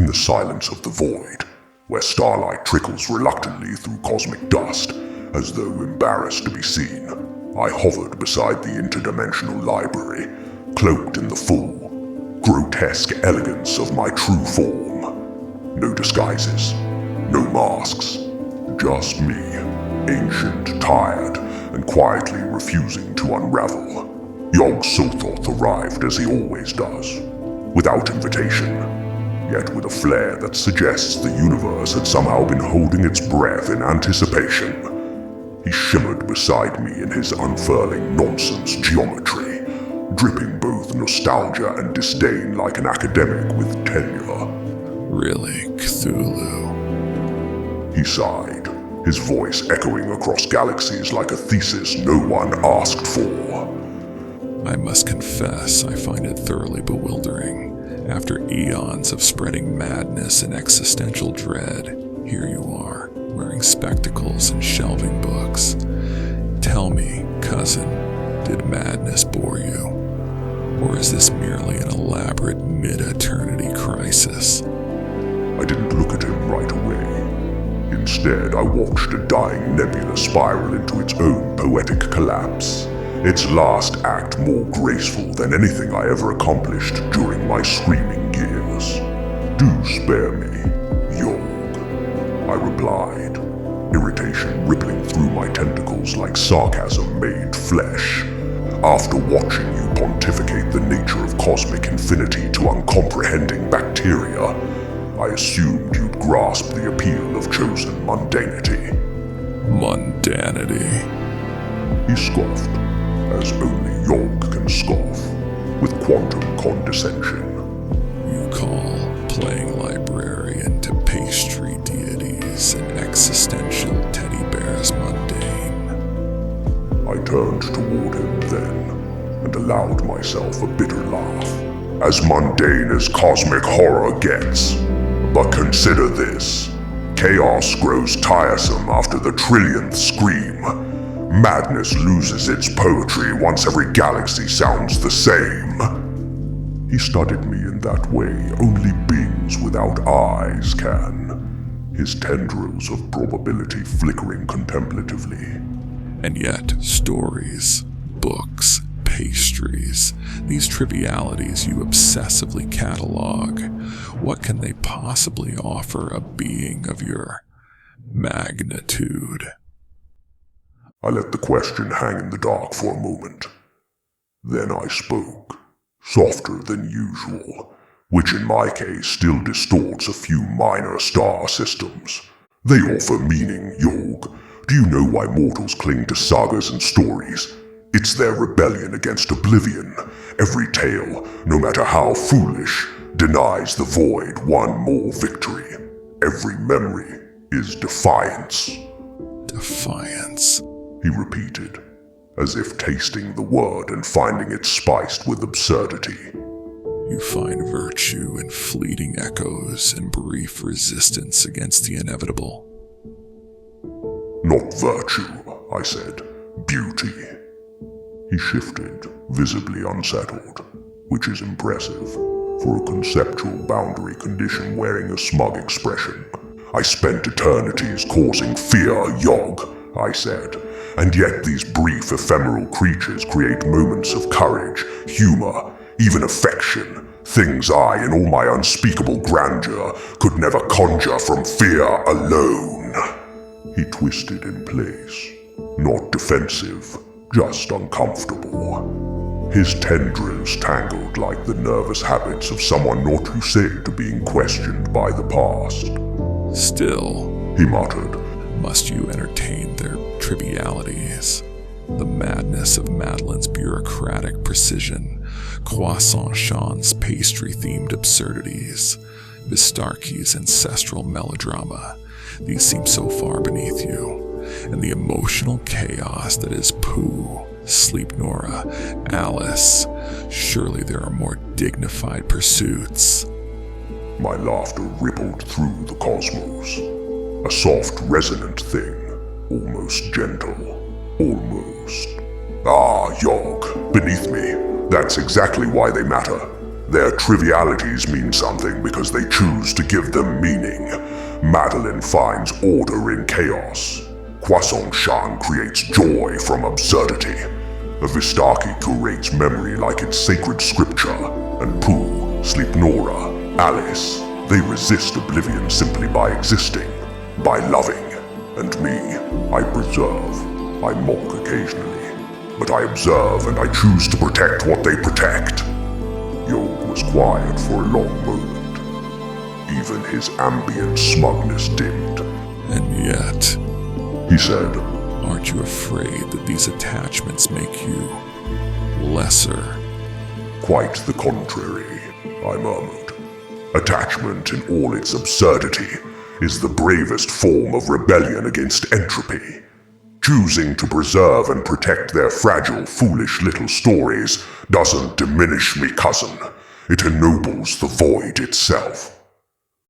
in the silence of the void, where starlight trickles reluctantly through cosmic dust, as though embarrassed to be seen, I hovered beside the interdimensional library, cloaked in the full, grotesque elegance of my true form. No disguises, no masks, just me, ancient, tired, and quietly refusing to unravel. Yog-Sothoth arrived as he always does, without invitation, yet with a flair that suggests the universe had somehow been holding its breath in anticipation. He shimmered beside me in his unfurling nonsense geometry, dripping both nostalgia and disdain like an academic with tenure. Really, Cthulhu? He sighed, his voice echoing across galaxies like a thesis no one asked for. I must confess I find it thoroughly bewildering. After eons of spreading madness and existential dread, here you are, wearing spectacles and shelving books. Tell me, cousin, did madness bore you? Or is this merely an elaborate mid-eternity crisis? I didn't look at him right away. Instead, I watched a dying nebula spiral into its own poetic collapse, its last act more graceful than anything I ever accomplished during my screaming years. Do spare me, Yog, I replied, irritation rippling through my tentacles like sarcasm made flesh. After watching you pontificate the nature of cosmic infinity to uncomprehending bacteria, I assumed you'd grasp the appeal of chosen mundanity. Mundanity? He scoffed, as only Yog can scoff, with quantum condescension. You call playing librarian to pastry deities and existential teddy bears mundane? I turned toward him then, and allowed myself a bitter laugh, as mundane as cosmic horror gets. But consider this. Chaos grows tiresome after the trillionth scream. Madness loses its poetry once every galaxy sounds the same. He studied me in that way only beings without eyes can, his tendrils of probability flickering contemplatively. And yet, stories, books, pastries, these trivialities you obsessively catalog, what can they possibly offer a being of your magnitude? I let the question hang in the dark for a moment. Then I spoke, softer than usual, which in my case still distorts a few minor star systems. They offer meaning, Yog. Do you know why mortals cling to sagas and stories? It's their rebellion against oblivion. Every tale, no matter how foolish, denies the void one more victory. Every memory is defiance. Defiance? He repeated, as if tasting the word and finding it spiced with absurdity. You find virtue in fleeting echoes and brief resistance against the inevitable. Not virtue, I said. Beauty. He shifted, visibly unsettled, which is impressive, for a conceptual boundary condition wearing a smug expression. I spent eternities causing fear, Yog, I said, and yet these brief, ephemeral creatures create moments of courage, humor, even affection, things I, in all my unspeakable grandeur, could never conjure from fear alone. He twisted in place, not defensive, just uncomfortable. His tendrils tangled like the nervous habits of someone not used to being questioned by the past. Still, he muttered, must you entertain their trivialities? The madness of Madeline's bureaucratic precision, Croissant Sean's pastry-themed absurdities, Vistarki's ancestral melodrama. These seem so far beneath you, and the emotional chaos that is Pooh, Sleep Nora, Alice. Surely there are more dignified pursuits. My laughter rippled through the cosmos, a soft, resonant thing, almost gentle, almost. Ah, Yog, beneath me, that's exactly why they matter. Their trivialities mean something because they choose to give them meaning. Madeline finds order in chaos. Croissant-Shan creates joy from absurdity. A Vistaki curates memory like it's sacred scripture. And Pooh, Sleepnora, Alice, they resist oblivion simply by existing, by loving. And me, I preserve. I mock occasionally, but I observe and I choose to protect what they protect. Youve was quiet for a long moment. Even his ambient smugness dimmed. And yet, He said, aren't you afraid that these attachments make you lesser? "Quite the contrary," I murmured. "Attachment in all its absurdity is the bravest form of rebellion against entropy. Choosing to preserve and protect their fragile, foolish little stories doesn't diminish me, cousin. It ennobles the void itself."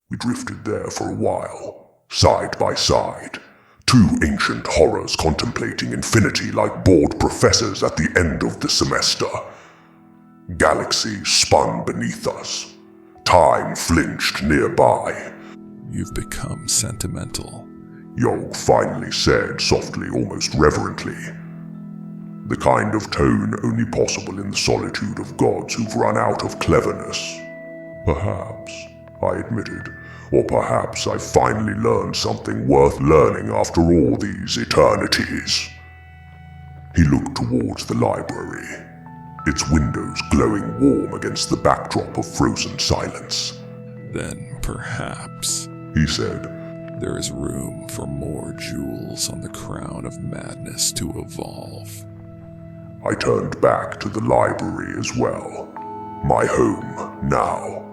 We drifted there for a while, side by side, two ancient horrors contemplating infinity like bored professors at the end of the semester. Galaxies spun beneath us. Time flinched nearby. You've become sentimental. Yog finally said softly, almost reverently. The kind of tone only possible in the solitude of gods who've run out of cleverness. Perhaps, I admitted, or perhaps I finally learned something worth learning after all these eternities. He looked towards the library, its windows glowing warm against the backdrop of frozen silence. Then perhaps, He said, there is room for more jewels on the crown of madness to evolve. I turned back to the library as well. My home now.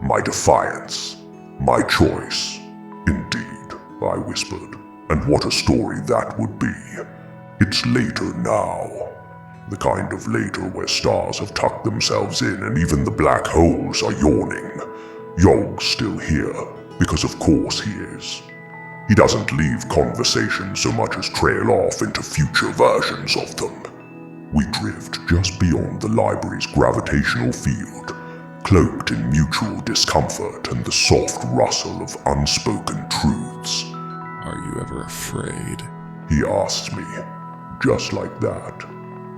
My defiance. My choice. Indeed, I whispered. And what a story that would be. It's later now. The kind of later where stars have tucked themselves in and even the black holes are yawning. Yog's still here, because of course he is. He doesn't leave conversations so much as trail off into future versions of them. We drift just beyond the library's gravitational field, cloaked in mutual discomfort and the soft rustle of unspoken truths. Are you ever afraid? He asks me, just like that.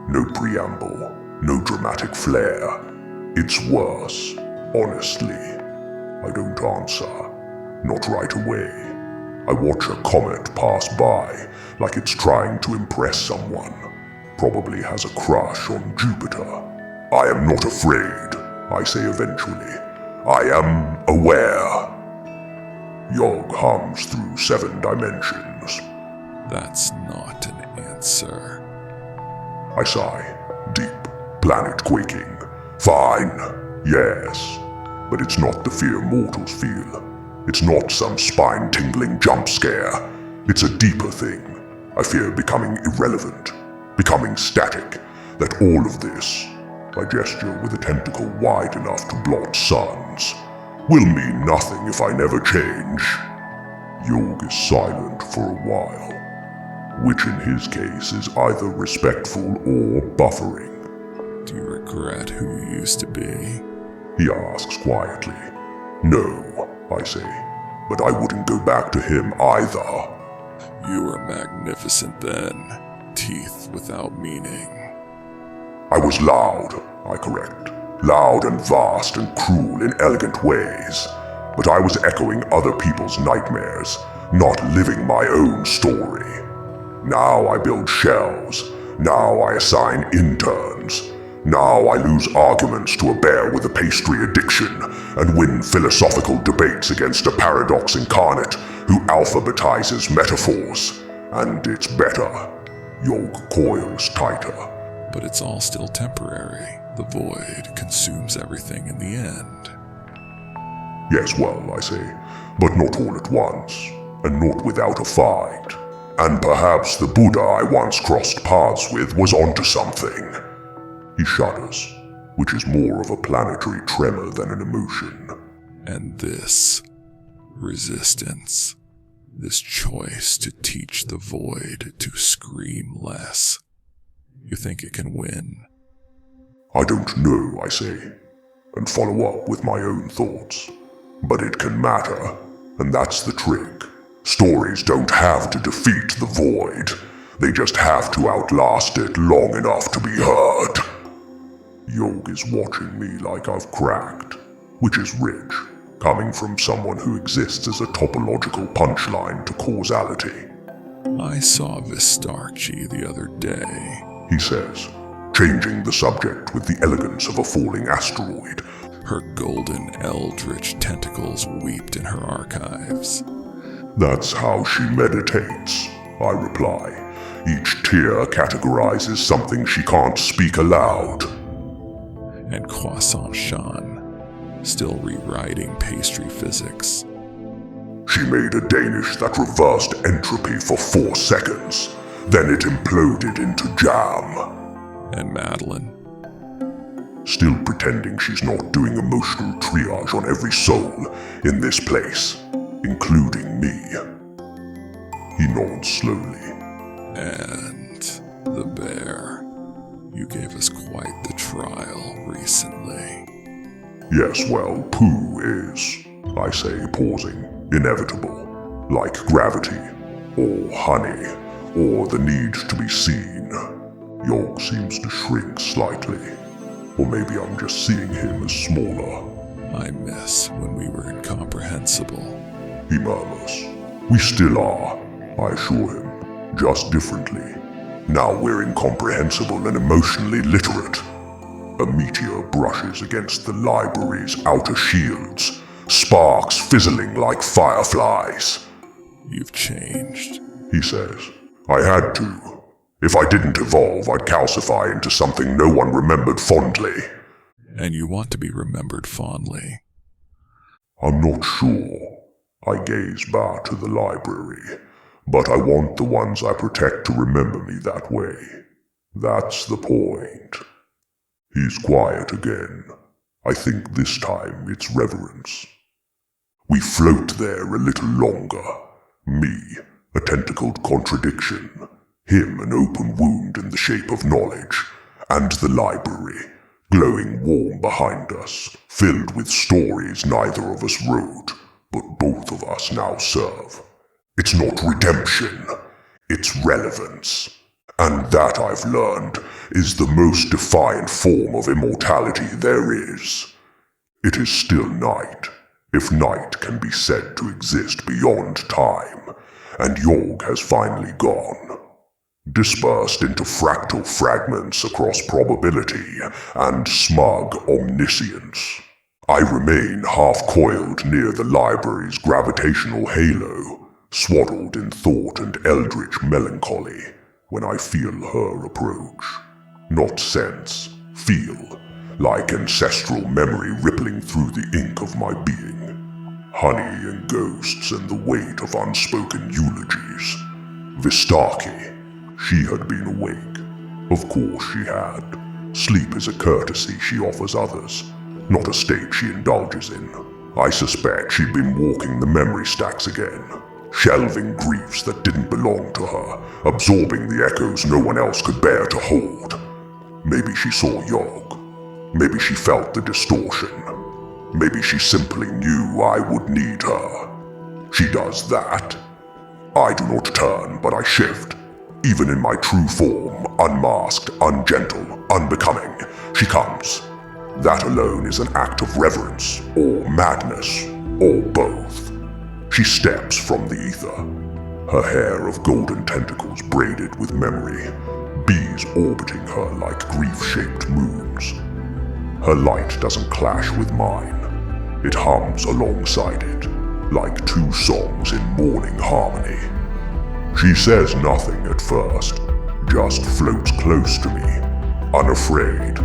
No preamble, no dramatic flair. It's worse, honestly. I don't answer, not right away. I watch a comet pass by, like it's trying to impress someone. Probably has a crush on Jupiter. I am not afraid, I say eventually. I am aware. Yog hums through 7 dimensions. That's not an answer. I sigh, deep, planet quaking. Fine, yes. But it's not the fear mortals feel. It's not some spine-tingling jump scare. It's a deeper thing. I fear becoming irrelevant, becoming static, that all of this, I gesture with a tentacle wide enough to blot suns, will mean nothing if I never change. Yog is silent for a while, which in his case is either respectful or buffering. Do you regret who you used to be? He asks quietly. No, I say, but I wouldn't go back to him either. You were magnificent then, teeth without meaning. I was loud, I correct. Loud and vast and cruel in elegant ways. But I was echoing other people's nightmares, not living my own story. Now I build shells. Now I assign interns. Now I lose arguments to a bear with a pastry addiction and win philosophical debates against a paradox incarnate who alphabetizes metaphors. And it's better. Yog coils tighter. But it's all still temporary. The void consumes everything in the end. Yes, well, I say, but not all at once, and not without a fight. And perhaps the Buddha I once crossed paths with was onto something. He shudders, which is more of a planetary tremor than an emotion. And this resistance, this choice to teach the void to scream less, you think it can win? I don't know, I say. and follow up with my own thoughts. But it can matter, and that's the trick. Stories don't have to defeat the void. They just have to outlast it long enough to be heard. Yog is watching me like I've cracked, which is rich, coming from someone who exists as a topological punchline to causality. I saw Vistarki the other day, He says, changing the subject with the elegance of a falling asteroid. Her golden eldritch tentacles weeped in her archives. That's how she meditates, I reply. Each tear categorizes something she can't speak aloud. And Croissant Shan, still rewriting pastry physics. She made a Danish that reversed entropy for 4 seconds. Then it imploded into jam. And Madeline, Still pretending she's not doing emotional triage on every soul in this place, including me. He nods slowly. and the bear. You gave us quite the trial recently. Yes, well, poo is, I say, pausing, inevitable, like gravity, or honey, or the need to be seen. Yog seems to shrink slightly, or maybe I'm just seeing him as smaller. I miss when we were incomprehensible. He murmurs. We still are, I assure him, just differently. Now we're incomprehensible and emotionally literate. A meteor brushes against the library's outer shields, sparks fizzling like fireflies. You've changed. He says. I had to. If I didn't evolve, I'd calcify into something no one remembered fondly. And you want to be remembered fondly. I'm not sure. I gaze back to the library, but I want the ones I protect to remember me that way. That's the point. He's quiet again. I think this time it's reverence. We float there a little longer. Me, a tentacled contradiction. Him, an open wound in the shape of knowledge. And the library, glowing warm behind us, filled with stories neither of us wrote, but both of us now serve. It's not redemption, it's relevance. And that, I've learned, is the most defiant form of immortality there is. It is still night, if night can be said to exist beyond time, and Yog has finally gone. Dispersed into fractal fragments across probability and smug omniscience. I remain half-coiled near the library's gravitational halo, swaddled in thought and eldritch melancholy, when I feel her approach. Not sense, feel, like ancestral memory rippling through the ink of my being. Honey and ghosts and the weight of unspoken eulogies. Vistarki, she had been awake. Of course she had. Sleep is a courtesy she offers others, not a state she indulges in. I suspect she'd been walking the memory stacks again, shelving griefs that didn't belong to her, absorbing the echoes no one else could bear to hold. Maybe she saw Yog. Maybe she felt the distortion. Maybe she simply knew I would need her. She does that. I do not turn, but I shift. Even in my true form, unmasked, ungentle, unbecoming, she comes. That alone is an act of reverence, or madness, or both. She steps from the ether, her hair of golden tentacles braided with memory, bees orbiting her like grief-shaped moons. Her light doesn't clash with mine. It hums alongside it, like 2 songs in mourning harmony. She says nothing at first, just floats close to me, unafraid,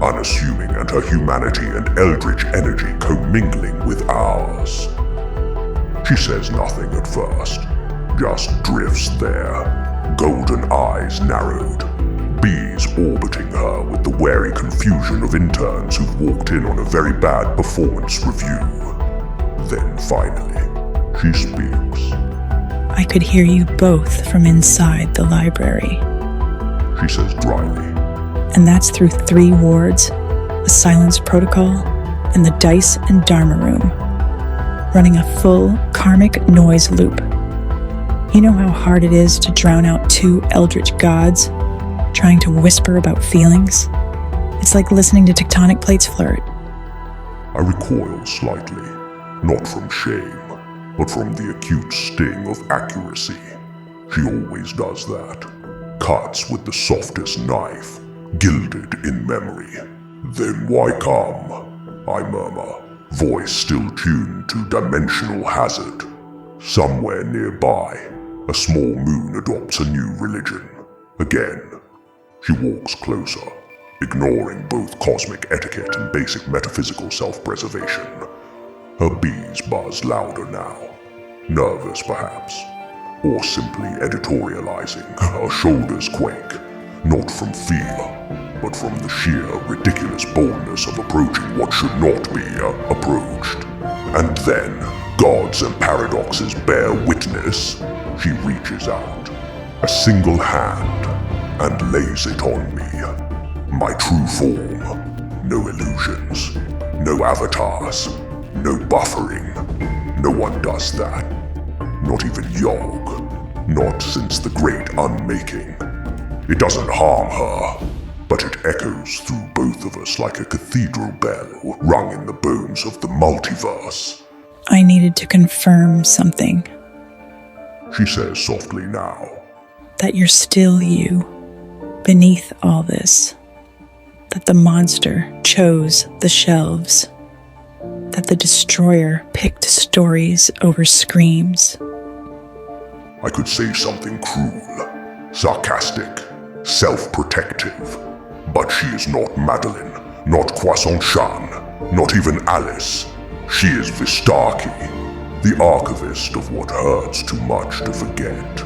unassuming, and her humanity and eldritch energy commingling with ours. She says nothing at first, just drifts there, golden eyes narrowed, bees orbiting her with the wary confusion of interns who've walked in on a very bad performance review. Then finally, she speaks. I could hear you both from inside the library. She says dryly. And that's through 3 wards, a silence protocol, in the dice and dharma room, running a full karmic noise loop. You know how hard it is to drown out two eldritch gods trying to whisper about feelings? It's like listening to tectonic plates flirt. I recoil slightly, not from shame, but from the acute sting of accuracy. She always does that. Cuts with the softest knife, gilded in memory. Then why come? I murmur, voice still tuned to dimensional hazard. Somewhere nearby, a small moon adopts a new religion. Again, she walks closer, ignoring both cosmic etiquette and basic metaphysical self-preservation. Her bees buzz louder now, nervous perhaps, or simply editorializing. Her shoulders quake, not from fear, but from the sheer ridiculous boldness of approaching what should not be approached. And then, gods and paradoxes bear witness. She reaches out, a single hand, and lays it on me. My true form. No illusions, no avatars, no buffering. No one does that. Not even Yog. Not since the great unmaking. It doesn't harm her, but it echoes through both of us like a cathedral bell rung in the bones of the multiverse. I needed to confirm something. She says softly now. That you're still you, beneath all this. That the monster chose the shelves. That the destroyer picked stories over screams. I could say something cruel, sarcastic, self-protective, but she is not Madeline, not Croissant Shan, not even Alice. She is Vistaki, the archivist of what hurts too much to forget.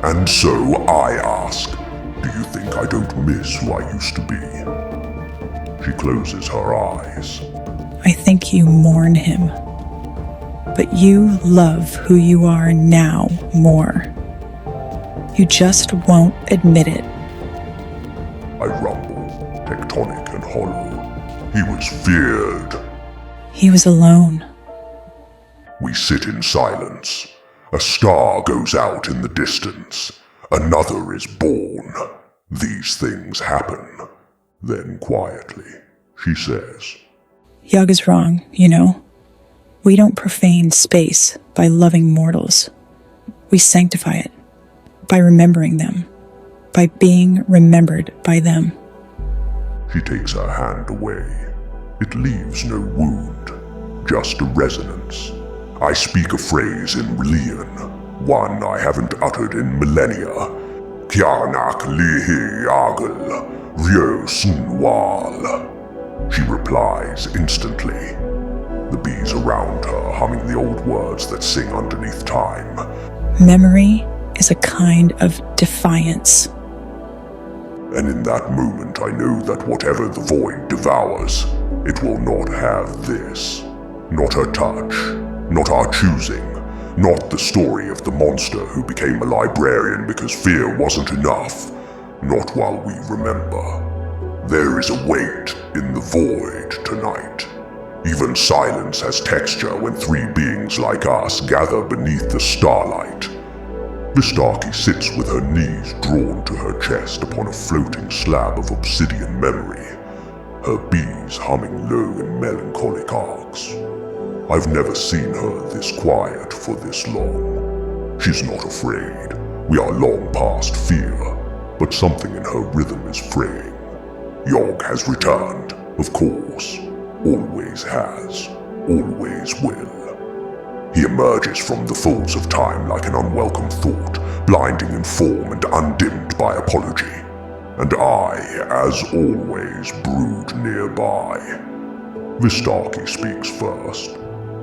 And so I ask, do you think I don't miss who I used to be? She closes her eyes. I think you mourn him, but you love who you are now more. You just won't admit it. I rumble, tectonic and hollow. He was feared. He was alone. We sit in silence. A star goes out in the distance. Another is born. These things happen. Then quietly, she says, Yog is wrong, you know. We don't profane space by loving mortals. We sanctify it by remembering them, by being remembered by them. She takes her hand away. It leaves no wound, just a resonance. I speak a phrase in Relian, one I haven't uttered in millennia. Kianak lihi agel, ryo sunwal. She replies instantly, the bees around her humming the old words that sing underneath time. Memory is a kind of defiance. And in that moment I know that whatever the void devours, it will not have this. Not her touch, not our choosing, not the story of the monster who became a librarian because fear wasn't enough, not while we remember. There is a weight in the void tonight. Even silence has texture when three beings like us gather beneath the starlight. Vistarki sits with her knees drawn to her chest upon a floating slab of obsidian memory, her bees humming low in melancholic arcs. I've never seen her this quiet for this long. She's not afraid. We are long past fear, but something in her rhythm is fraying. Yog has returned, of course. Always has. Always will. He emerges from the folds of time like an unwelcome thought, blinding in form and undimmed by apology. And I, as always, brood nearby. Vistarki speaks first.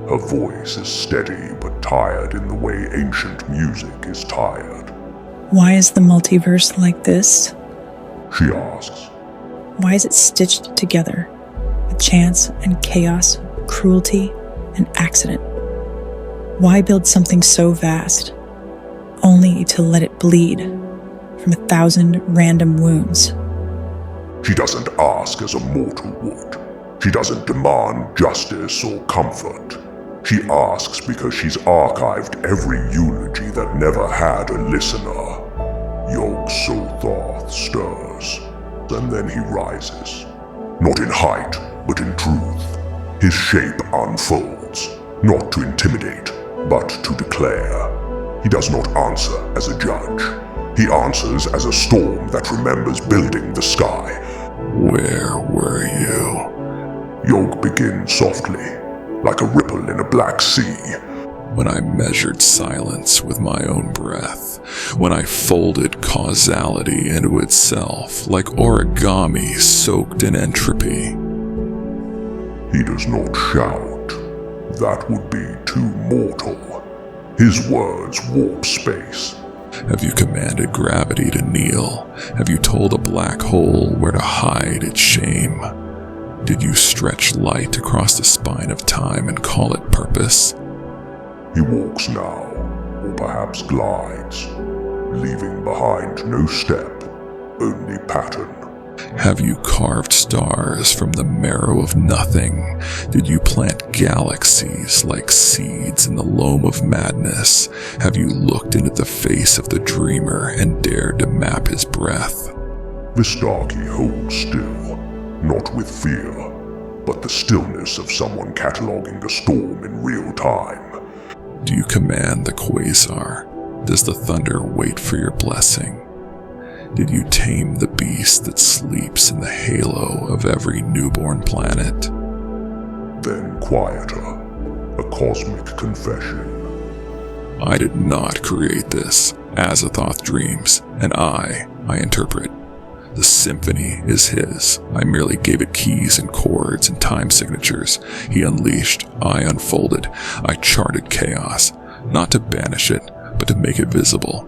Her voice is steady but tired in the way ancient music is tired. Why is the multiverse like this? She asks. Why is it stitched together with chance and chaos, cruelty and accident? Why build something so vast, only to let it bleed from 1,000 random wounds? She doesn't ask as a mortal would. She doesn't demand justice or comfort. She asks because she's archived every eulogy that never had a listener. Yog-Sothoth stirs, and then he rises. Not in height, but in truth. His shape unfolds, not to intimidate, but to declare. He does not answer as a judge. He answers as a storm that remembers building the sky. Where were you? Yog begins softly, like a ripple in a black sea. When I measured silence with my own breath, when I folded causality into itself like origami soaked in entropy. He does not shout. That would be too mortal. His words warp space. Have you commanded gravity to kneel? Have you told a black hole where to hide its shame? Did you stretch light across the spine of time and call it purpose? He walks now, or perhaps glides, leaving behind no step, only pattern. Have you carved stars from the marrow of nothing? Did you plant galaxies like seeds in the loam of madness? Have you looked into the face of the dreamer and dared to map his breath? Vistaki holds still, not with fear, but the stillness of someone cataloging a storm in real time. Do you command the quasar? Does the thunder wait for your blessing? Did you tame the beast that sleeps in the halo of every newborn planet? Then quieter, a cosmic confession. I did not create this. Aiththoth dreams, and I interpret. The symphony is his. I merely gave it keys and chords and time signatures. He unleashed, I unfolded. I charted chaos, not to banish it, but to make it visible.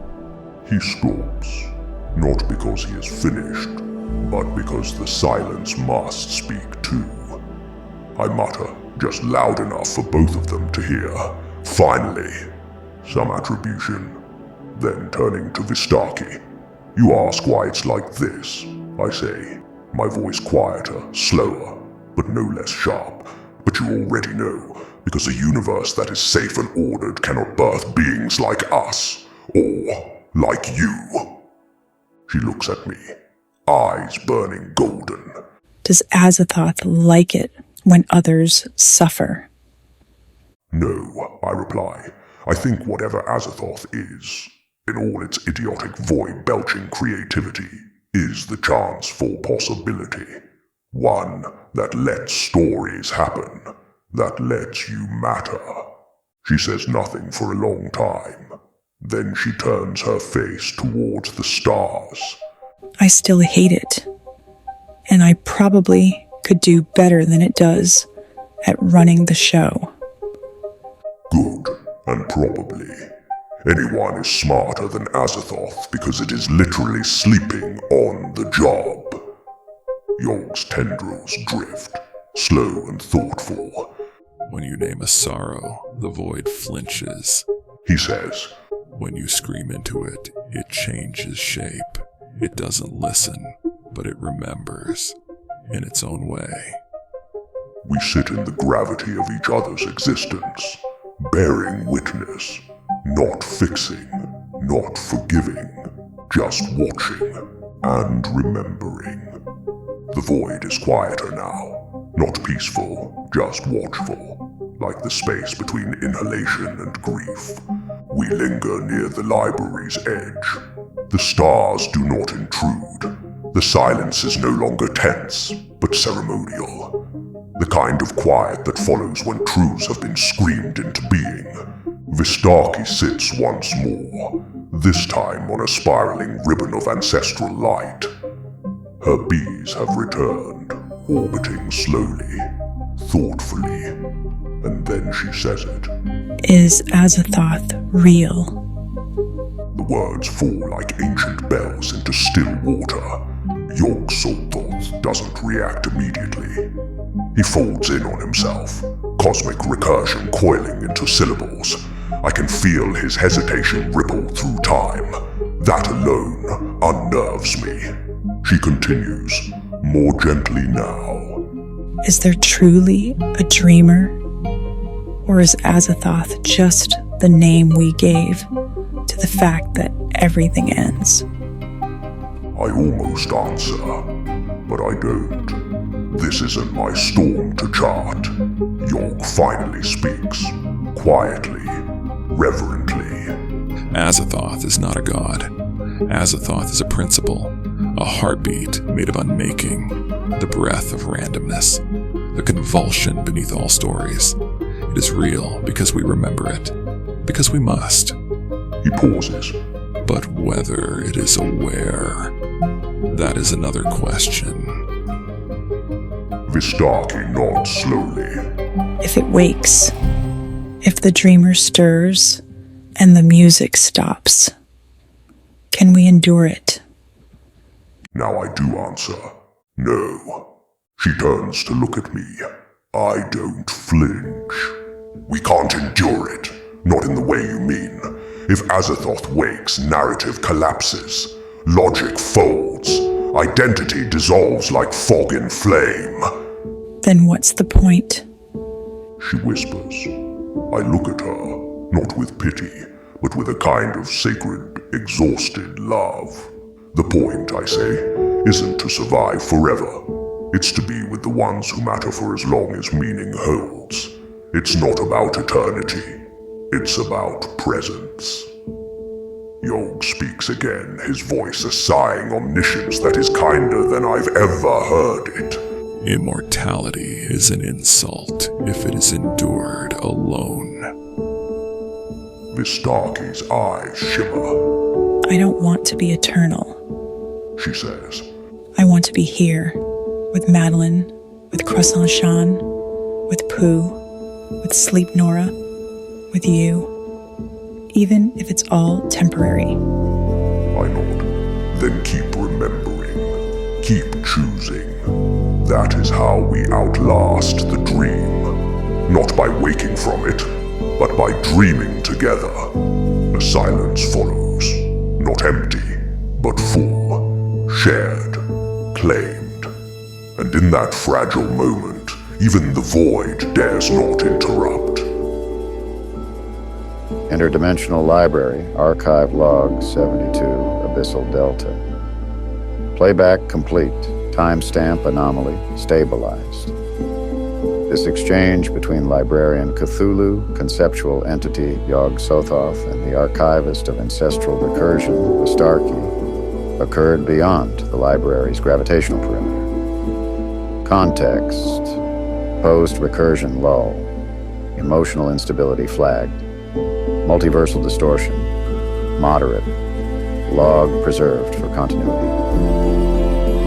He stops, not because he is finished, but because the silence must speak too. I mutter, just loud enough for both of them to hear. Finally, some attribution. Then turning to Vistaki. You ask why it's like this, I say, my voice quieter, slower, but no less sharp. But you already know, because a universe that is safe and ordered cannot birth beings like us, or like you. She looks at me, eyes burning golden. Does Aiththoth like it when others suffer? No, I reply. I think whatever Aiththoth is, in all its idiotic void-belching creativity, is the chance for possibility. One that lets stories happen, that lets you matter. She says nothing for a long time. Then she turns her face towards the stars. I still hate it, and I probably could do better than it does at running the show. Good, and probably. Anyone is smarter than Aiththoth because it is literally sleeping on the job. Yog's tendrils drift, slow and thoughtful. When you name a sorrow, the void flinches. He says, When you scream into it, it changes shape. It doesn't listen, but it remembers, in its own way. We sit in the gravity of each other's existence, bearing witness. Not fixing, not forgiving, just watching and remembering. The void is quieter now, not peaceful, just watchful, like the space between inhalation and grief. We linger near the library's edge. The stars do not intrude. The silence is no longer tense, but ceremonial. The kind of quiet that follows when truths have been screamed into being. Vistarki sits once more, this time on a spiraling ribbon of ancestral light. Her bees have returned, orbiting slowly, thoughtfully, and then she says it. Is Aiththoth real? The words fall like ancient bells into still water. Yog-Sothoth doesn't react immediately. He folds in on himself, cosmic recursion coiling into syllables. I can feel his hesitation ripple through time. That alone unnerves me. She continues, more gently now. Is there truly a dreamer? Or is Aiththoth just the name we gave to the fact that everything ends? I almost answer, but I don't. This isn't my storm to chart. Yog finally speaks, quietly, reverently. Aiththoth is not a god. Aiththoth is a principle, a heartbeat made of unmaking, the breath of randomness, the convulsion beneath all stories. It is real because we remember it, because we must. He pauses. But whether it is aware, that is another question. Vistaki nods slowly. If it wakes, if the dreamer stirs, and the music stops, can we endure it? Now I do answer. No. She turns to look at me. I don't flinch. We can't endure it. Not in the way you mean. If Aiththoth wakes, narrative collapses. Logic folds. Identity dissolves like fog in flame. Then what's the point? She whispers. I look at her, not with pity, but with a kind of sacred, exhausted love. The point, I say, isn't to survive forever. It's to be with the ones who matter for as long as meaning holds. It's not about eternity. It's about presence. Yog speaks again, his voice a sighing omniscience that is kinder than I've ever heard it. Immortality is an insult if it is endured alone. Vistarki's eyes shimmer. I don't want to be eternal. She says. I want to be here, with Madeline, with Croissant Sean, with Pooh, with Sleep Nora, with you, even if it's all temporary. I nod. Then keep remembering. Keep choosing. That is how we outlast the dream. Not by waking from it, but by dreaming together. A silence follows. Not empty, but full. Shared. Claimed. And in that fragile moment, even the void dares not interrupt. Interdimensional Library, Archive Log 72, Abyssal Delta. Playback complete. Timestamp anomaly stabilized. This exchange between librarian Cthulhu, conceptual entity Yog-Sothoth, and the archivist of ancestral recursion, Vistarki, occurred beyond the library's gravitational perimeter. Context: post-recursion lull. Emotional instability flagged. Multiversal distortion. Moderate. Log preserved for continuity.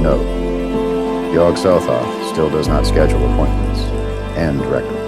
Note: Yog-Sothoth still does not schedule appointments. End record.